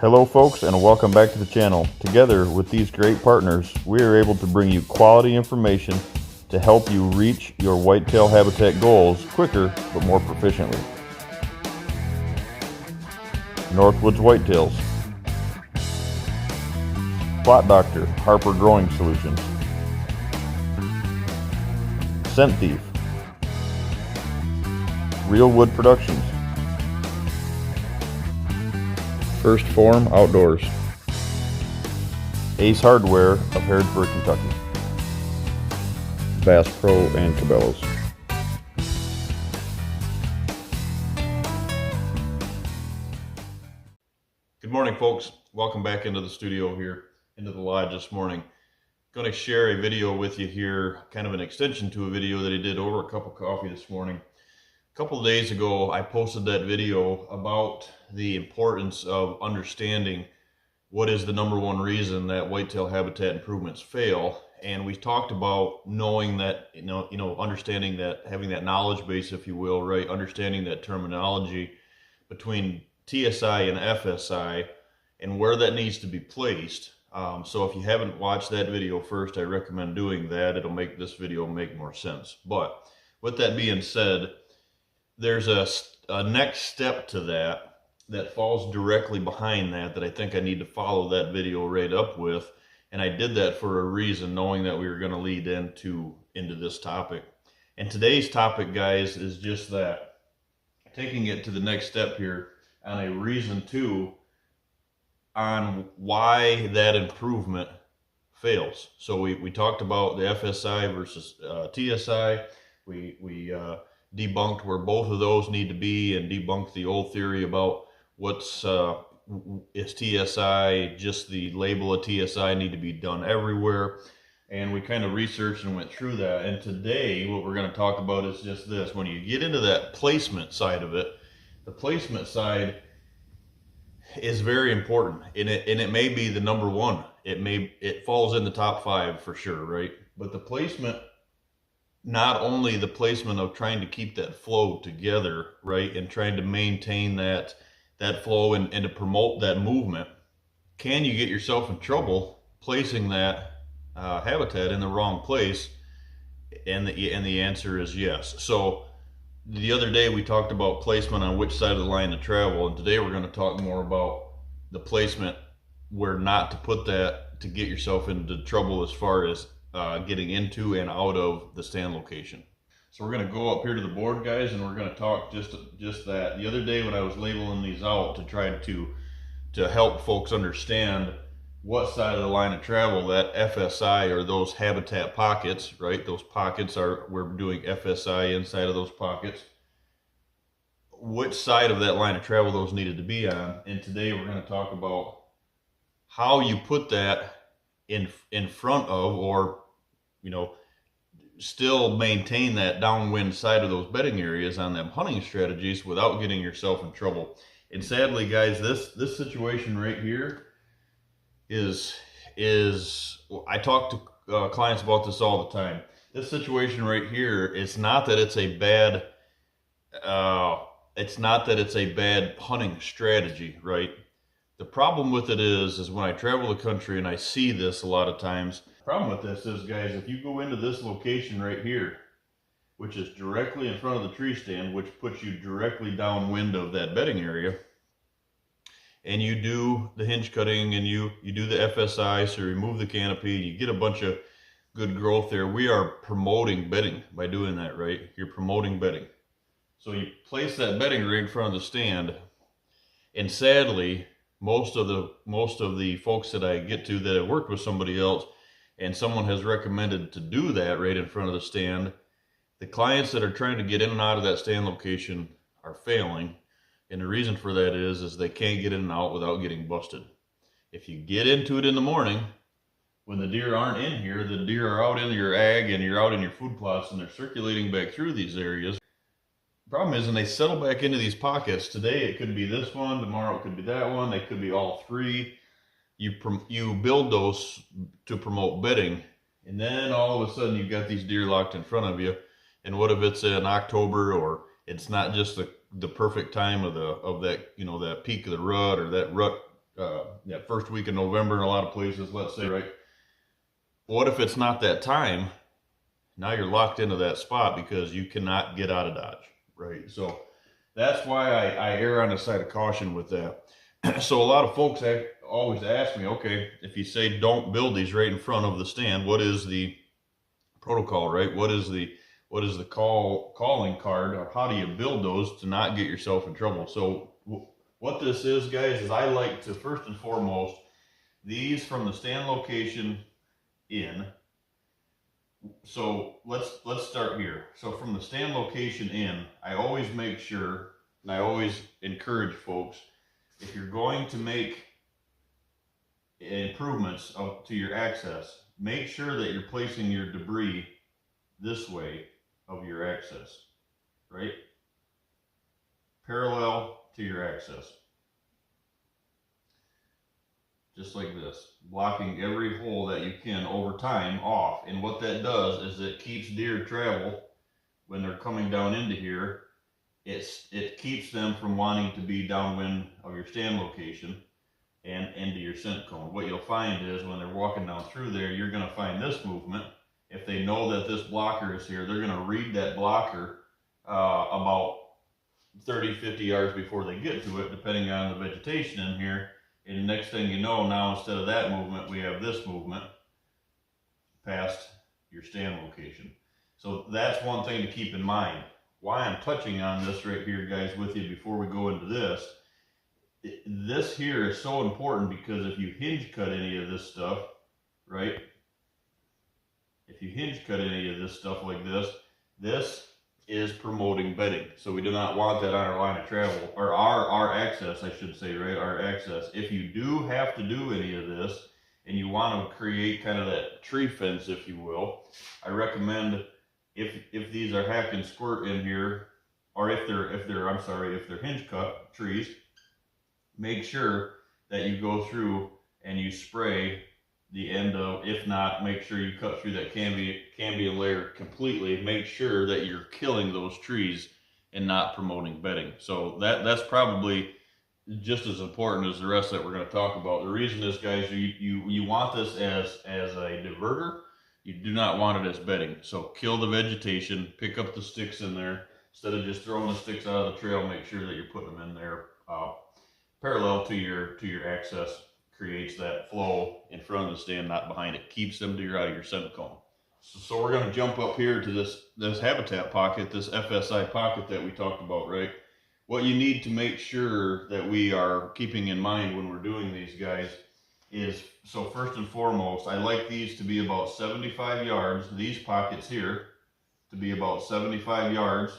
Hello folks, and welcome back to the channel. Together with these great partners, we are able to bring you quality information to help you reach your whitetail habitat goals quicker but more proficiently. Northwoods Whitetails, Plot Doctor, Harper Growing Solutions, Scent Thief, Real Wood Productions, First Form Outdoors, Ace Hardware of Harrodsburg, Kentucky, Bass Pro and Cabela's. Good morning, folks. Welcome back into the studio here, into the lodge this morning. Going to share a video with you here, kind of an extension to a video that I did over a cup of coffee this morning. A couple of days ago, I posted that video about the importance of understanding what is the number one reason that whitetail habitat improvements fail. And we talked about knowing that, understanding that, having that knowledge base, if you will, right? Understanding that terminology between TSI and FSI and where that needs to be placed. So if you haven't watched that video first, I recommend doing that. It'll make this video make more sense. But with that being said, there's a next step to that falls directly behind that I think I need to follow that video right up with. And I did that for a reason, knowing that we were going to lead into this topic. And today's topic, guys, is just that, taking it to the next step here on a reason two on why that improvement fails. So we talked about the FSI versus TSI. We debunked where both of those need to be and debunked the old theory about what's is TSI, just the label of TSI need to be done everywhere. And we kind of researched and went through that. And today what we're going to talk about is just this. When you get into that placement side of it, the placement side is very important, and it may be the number one. It falls in the top 5 for sure, right? But the placement, not only the placement of trying to keep that flow together, right, and trying to maintain that flow and to promote that movement, can you get yourself in trouble placing that habitat in the wrong place? And the answer is yes. So the other day we talked about placement on which side of the line to travel, and today we're going to talk more about the placement where not to put that to get yourself into trouble as far as getting into and out of the stand location. So we're going to go up here to the board, guys, and we're going to talk just that. The other day when I was labeling these out to try to help folks understand what side of the line of travel, that FSI or those habitat pockets, right? Those pockets we're doing FSI inside of those pockets. Which side of that line of travel those needed to be on. And today we're going to talk about how you put that in front of, or, still maintain that downwind side of those bedding areas on them hunting strategies without getting yourself in trouble. And sadly, guys, this situation right here is I talk to clients about this all the time. This situation right here, it's not that it's a bad hunting strategy, right? The problem with it is when I travel the country and I see this a lot of times. The problem with this is, guys, if you go into this location right here, which is directly in front of the tree stand, which puts you directly downwind of that bedding area, and you do the hinge cutting and you do the FSI, so you remove the canopy, you get a bunch of good growth there. We are promoting bedding by doing that, right? You're promoting bedding. So you place that bedding right in front of the stand, and sadly, most of the folks that I get to that have worked with somebody else and someone has recommended to do that right in front of the stand, the clients that are trying to get in and out of that stand location are failing. And the reason for that is they can't get in and out without getting busted. If you get into it in the morning, when the deer aren't in here, the deer are out in your ag and you're out in your food plots and they're circulating back through these areas. The problem is, when they settle back into these pockets, today it could be this one, tomorrow it could be that one, they could be all three. You build those to promote bedding, and then all of a sudden you've got these deer locked in front of you. And what if it's in October, or it's not just the perfect time of that, that peak of the rut, or that rut that first week of November in a lot of places, let's say, right? What if it's not that time? Now you're locked into that spot because you cannot get out of Dodge, right? So that's why I err on the side of caution with that. So a lot of folks always ask me, okay, if you say don't build these right in front of the stand, what is the protocol, right? What is the calling card, or how do you build those to not get yourself in trouble? So what this is, guys, is I like to first and foremost these from the stand location in. So let's start here. So from the stand location in, I always make sure, and I always encourage folks, if you're going to make improvements to your access, make sure that you're placing your debris this way of your access, right? Parallel to your access. Just like this, blocking every hole that you can over time off. And what that does is it keeps deer travel when they're coming down into here. It keeps them from wanting to be downwind of your stand location and into your scent cone. What you'll find is when they're walking down through there, you're going to find this movement. If they know that this blocker is here, they're going to read that blocker about 30, 50 yards before they get to it, depending on the vegetation in here. And the next thing you know, now instead of that movement, we have this movement past your stand location. So that's one thing to keep in mind. Why I'm touching on this right here, guys, with you before we go into this. This here is so important because if you hinge cut any of this stuff, right? If you hinge cut any of this stuff like this, this is promoting bedding. So we do not want that on our line of travel, or our access, I should say, right? Our access. If you do have to do any of this and you want to create kind of that tree fence, if you will, I recommend if these are hack and squirt in here, or if they're hinge cut trees, make sure that you go through and you spray the end of, if not, make sure you cut through that cambium layer completely. Make sure that you're killing those trees and not promoting bedding. So that's probably just as important as the rest that we're going to talk about. The reason is, guys, you want this as a diverter. You do not want it as bedding. So kill the vegetation, pick up the sticks in there. Instead of just throwing the sticks out of the trail, make sure that you're putting them in there parallel to your access. Creates that flow in front of the stand, not behind it. Keeps them out of your scent cone. So we're going to jump up here to this habitat pocket, this FSI pocket that we talked about, right? What you need to make sure that we are keeping in mind when we're doing these, guys, is, so first and foremost, I like these to be about 75 yards, these pockets here, to be about 75 yards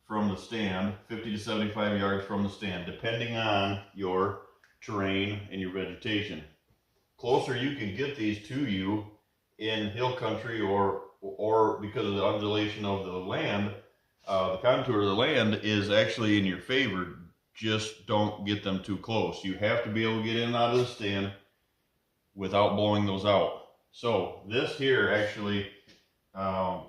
from the stand, 50 to 75 yards from the stand, depending on your terrain and your vegetation. Closer you can get these to you in hill country or because of the undulation of the land, the contour of the land is actually in your favor. Just don't get them too close. You have to be able to get in and out of the stand without blowing those out. So this here actually,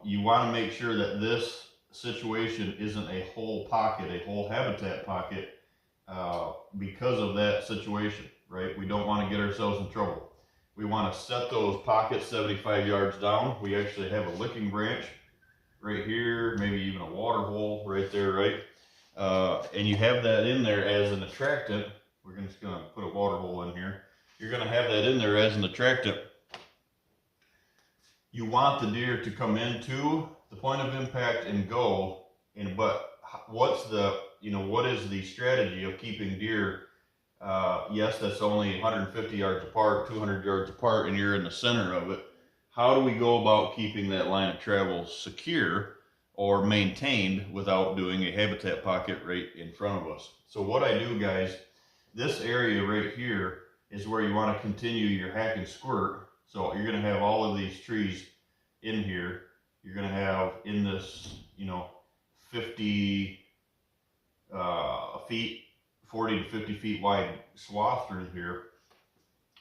you want to make sure that this situation isn't a whole pocket, a whole habitat pocket, because of that situation, right? We don't want to get ourselves in trouble. We want to set those pockets 75 yards down. We actually have a licking branch right here, maybe even a water hole right there, right? And you have that in there as an attractant. We're just going to put a water hole in here. You're going to have that in there as an attractant. You want the deer to come into the point of impact and go, but what is the strategy of keeping deer? Yes, that's only 150 yards apart, 200 yards apart, and you're in the center of it. How do we go about keeping that line of travel secure or maintained without doing a habitat pocket right in front of us? So what I do, guys, this area right here is where you want to continue your hack and squirt. So you're going to have all of these trees in here. You're going to have in this, 50 feet, 40 to 50 feet wide swath through here.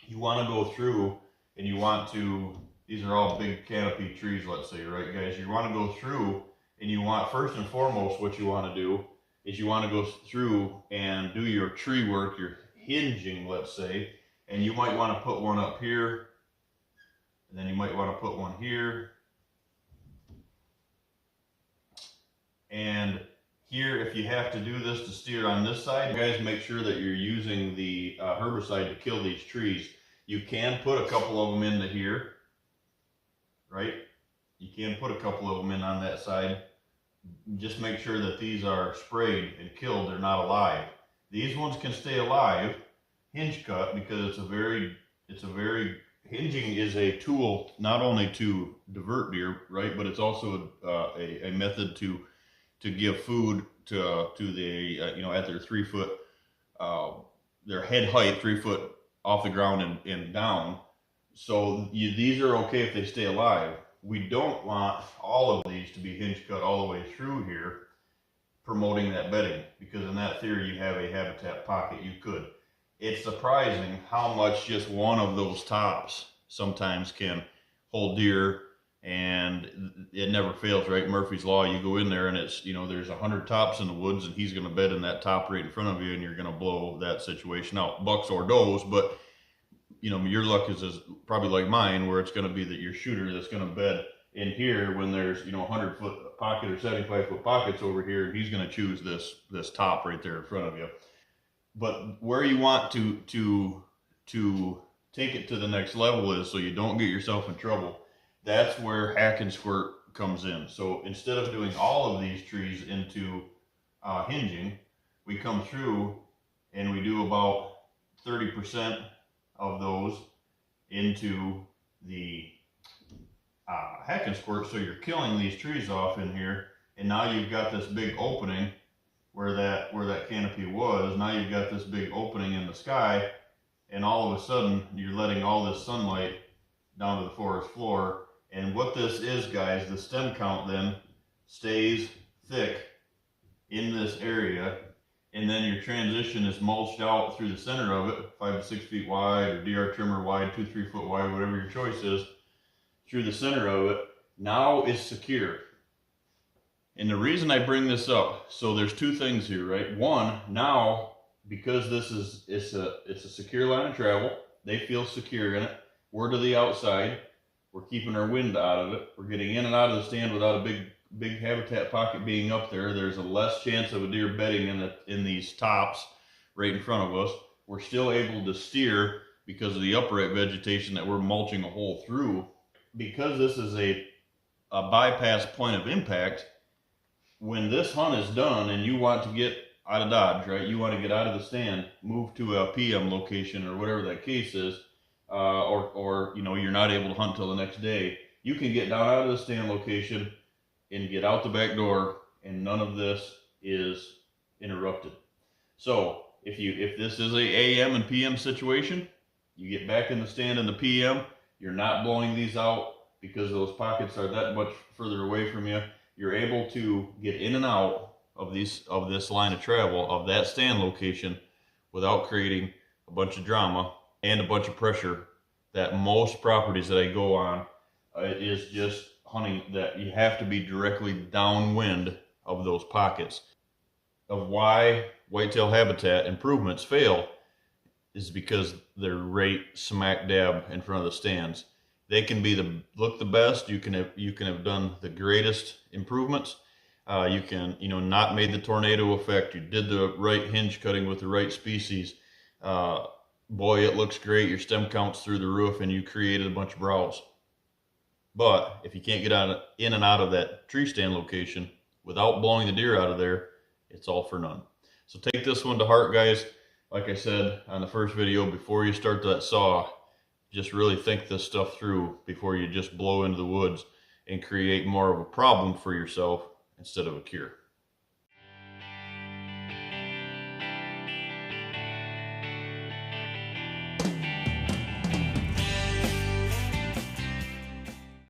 You want to go through and you want to, these are all big canopy trees, let's say, right, guys? You want to go through and you want, first and foremost, what you want to do is you want to go through and do your tree work, your hinging, let's say, and you might want to put one up here, and then you might want to put one here, and here, if you have to do this to steer on this side, guys, make sure that you're using the herbicide to kill these trees. You can put a couple of them into here, right? You can put a couple of them in on that side. Just make sure that these are sprayed and killed, they're not alive. These ones can stay alive, hinge cut, because it's a very, hinging is a tool not only to divert deer, right, but it's also a method to give food to the, at their 3 foot, their head height, 3 foot off the ground and down. So these are okay if they stay alive. We don't want all of these to be hinge cut all the way through here, promoting that bedding, because in that theory you have a habitat pocket. You could. It's surprising how much just one of those tops sometimes can hold deer, and it never fails, right? Murphy's Law, you go in there and it's, there's 100 tops in the woods and he's going to bed in that top right in front of you, and you're going to blow that situation out, bucks or does. But your luck is probably like mine, where it's going to be that your shooter that's going to bed in here when there's 100 foot pocket or 75 foot pockets over here, and he's going to choose this top right there in front of you. But where you want to take it to the next level is, so you don't get yourself in trouble, that's where hack and squirt comes in. So instead of doing all of these trees into hinging, we come through and we do about 30% of those into the hack and squirt. So you're killing these trees off in here, and now you've got this big opening where that canopy was. Now you've got this big opening in the sky, and all of a sudden you're letting all this sunlight down to the forest floor. And what this is, guys, the stem count then stays thick in this area, and then your transition is mulched out through the center of it, 5 to 6 feet wide, or DR trimmer wide, 2-3 foot wide, whatever your choice is, through the center of it. Now it's secure. And the reason I bring this up, so there's two things here, right? One, now, because it's a secure line of travel, they feel secure in it. We're to the outside. We're keeping our wind out of it. We're getting in and out of the stand without a big habitat pocket being up there. There's a less chance of a deer bedding in these tops right in front of us. We're still able to steer because of the upright vegetation that we're mulching a hole through. Because this is a bypass point of impact, when this hunt is done and you want to get out of Dodge, right? You want to get out of the stand, move to a PM location or whatever that case is, or you're not able to hunt till the next day, you can get down out of the stand location and get out the back door, and none of this is interrupted. So if this is a AM and PM situation, you get back in the stand in the PM, you're not blowing these out because those pockets are that much further away from you. You're able to get in and out of this line of travel of that stand location without creating a bunch of drama and a bunch of pressure that most properties that I go on is just hunting that you have to be directly downwind of those pockets. Of why whitetail habitat improvements fail is because they're right smack dab in front of the stands. They can be look the best. You can have done the greatest improvements. You can not made the tornado effect. You did the right hinge cutting with the right species. Boy, it looks great. Your stem count's through the roof, and you created a bunch of browse. But if you can't get in and out of that tree stand location without blowing the deer out of there, it's all for none. So take this one to heart, guys. Like I said on the first video, before you start that saw, just really think this stuff through before you just blow into the woods and create more of a problem for yourself instead of a cure.